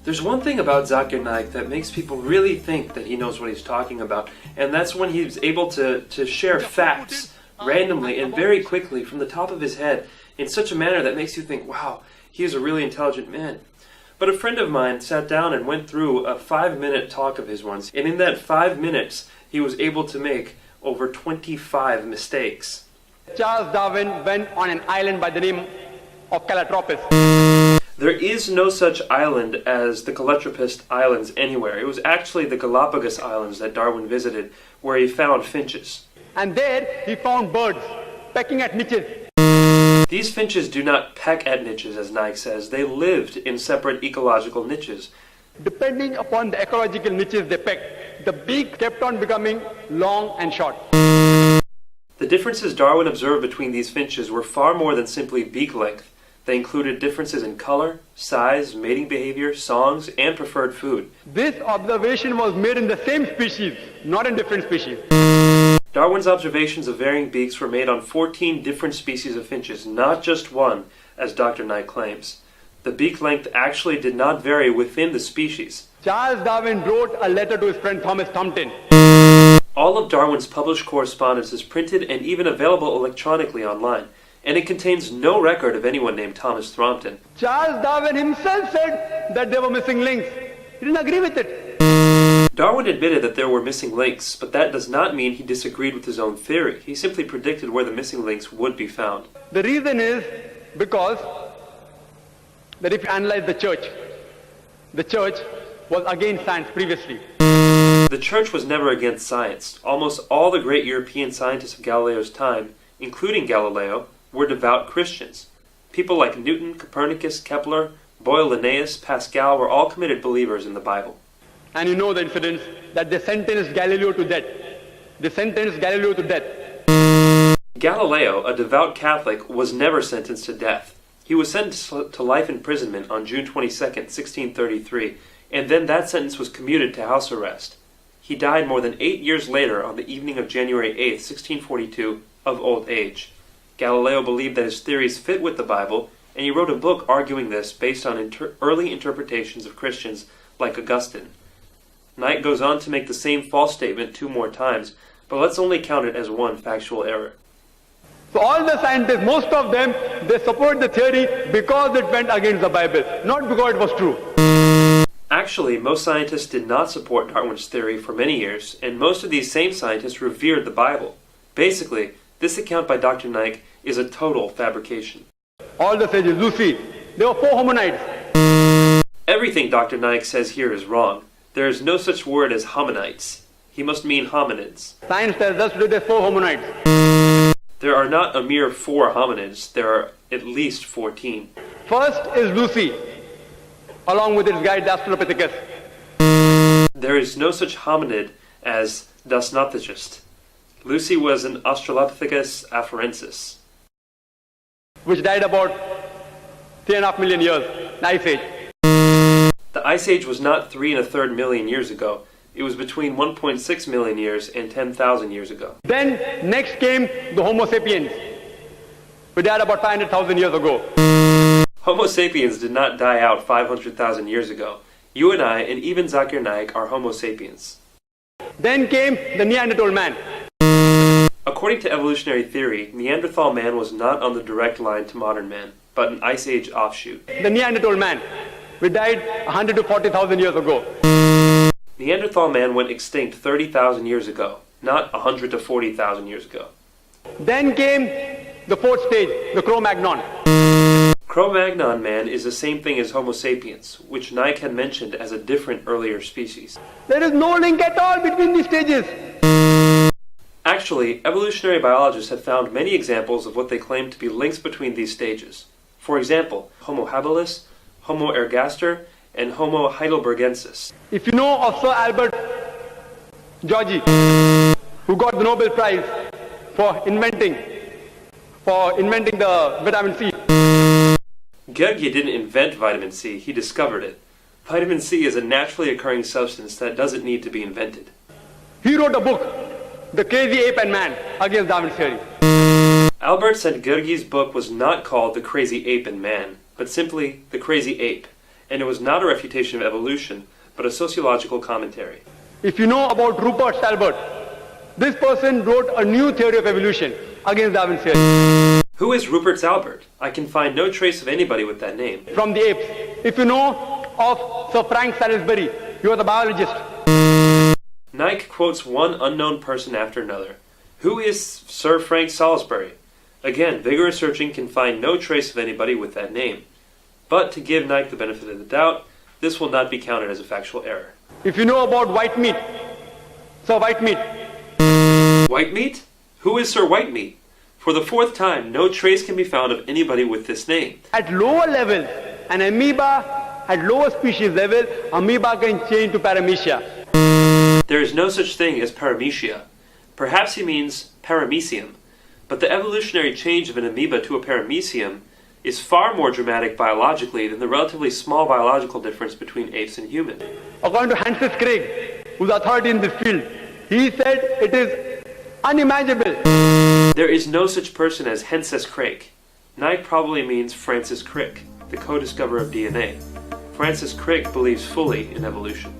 There's one thing about Zakir Naik that makes people really think that he knows what he's talking about, and that's when he's able to share facts randomly and very quickly from the top of his head in such a manner that makes you think, wow, he is a really intelligent man. But a friend of mine sat down and went through a 5-minute talk of his once, and in that 5 minutes, he was able to make over 25 mistakes. Charles Darwin went on an island by the name of Calotropis. There is no such island as the Calotropis Islands anywhere. It was actually the Galapagos Islands that Darwin visited, where he found finches. And there he found birds pecking at niches. These finches do not peck at niches, as Naik says. They lived in separate ecological niches. Depending upon the ecological niches they pecked, the beak kept on becoming long and short. The differences Darwin observed between these finches were far more than simply beak length. They included differences in color, size, mating behavior, songs, and preferred food. This observation was made in the same species, not in different species. Darwin's observations of varying beaks were made on 14 different species of finches, not just one, as Dr. Naik claims. The beak length actually did not vary within the species. Charles Darwin wrote a letter to his friend Thomas Thompson. All of Darwin's published correspondence is printed and even available electronically online, and it contains no record of anyone named Thomas Thrompton. Charles Darwin himself said that there were missing links. He didn't agree with it. Darwin admitted that there were missing links, but that does not mean he disagreed with his own theory. He simply predicted where the missing links would be found. The reason is because that if you analyze the church was against science previously. The church was never against science. Almost all the great European scientists of Galileo's time, including Galileo, were devout Christians. People like Newton, Copernicus, Kepler, Boyle, Linnaeus, Pascal were all committed believers in the Bible. And you know the incidents that they sentenced Galileo to death. Galileo, a devout Catholic, was never sentenced to death. He was sentenced to life imprisonment on June 22, 1633, and then that sentence was commuted to house arrest. He died more than 8 years later on the evening of January 8, 1642, of old age. Galileo believed that his theories fit with the Bible, and he wrote a book arguing this based on early interpretations of Christians like Augustine. Naik goes on to make the same false statement 2 more times, but let's only count it as one factual error. So all the scientists, most of them, they support the theory because it went against the Bible, not because it was true. Actually, most scientists did not support Darwin's theory for many years, and most of these same scientists revered the Bible. Basically, this account by Dr. Naik is a total fabrication. All the sages, Lucy, there were 4 hominids. Everything Dr. Naik says here is wrong. There is no such word as hominites. He must mean hominids. Science tells us today there are 4 hominids. There are not a mere 4 hominids. There are at least 14. First is Lucy, along with its guide, the Australopithecus. There is no such hominid as Dasnothologist. Lucy was an Australopithecus afarensis, which died about 3.5 million years, the Ice Age. The Ice Age was not 3 1/3 million years ago. It was between 1.6 million years and 10,000 years ago. Then next came the Homo sapiens, who died about 500,000 years ago. Homo sapiens did not die out 500,000 years ago. You and I, and even Zakir Naik, are Homo sapiens. Then came the Neanderthal man. According to evolutionary theory, Neanderthal man was not on the direct line to modern man, but an Ice Age offshoot. The Neanderthal man, we died 100 to 40,000 years ago. Neanderthal man went extinct 30,000 years ago, not 100 to 40,000 years ago. Then came the 4th stage, the Cro-Magnon. Cro-Magnon man is the same thing as Homo sapiens, which Naik had mentioned as a different earlier species. There is no link at all between these stages. Actually, evolutionary biologists have found many examples of what they claim to be links between these stages. For example, Homo habilis, Homo ergaster, and Homo heidelbergensis. If you know of Sir Albert Georgi, who got the Nobel Prize for inventing the vitamin C. Georgi didn't invent vitamin C, he discovered it. Vitamin C is a naturally occurring substance that doesn't need to be invented. He wrote a book, The Crazy Ape and Man, against Darwin's theory. Albert said Georgi's book was not called The Crazy Ape and Man, but simply The Crazy Ape, and it was not a refutation of evolution, but a sociological commentary. If you know about Rupert Salbert, this person wrote a new theory of evolution against Darwin's theory. Who is Rupert Albert? I can find no trace of anybody with that name. From the apes. If you know of Sir Frank Salisbury, he was a biologist. Naik quotes one unknown person after another. Who is Sir Frank Salisbury? Again, vigorous searching can find no trace of anybody with that name. But to give Naik the benefit of the doubt, this will not be counted as a factual error. If you know about Whitemeat, Sir Whitemeat. Whitemeat? Who is Sir Whitemeat? For the fourth time, no trace can be found of anybody with this name. At lower levels, an amoeba, at lower species level, amoeba can change to paramecia. There is no such thing as paramecia. Perhaps he means paramecium. But the evolutionary change of an amoeba to a paramecium is far more dramatic biologically than the relatively small biological difference between apes and humans. According to Francis Crick, who's authority in this field, he said it is unimaginable. There is no such person as Francis Crick. Naik probably means Francis Crick, the co-discoverer of DNA. Francis Crick believes fully in evolution.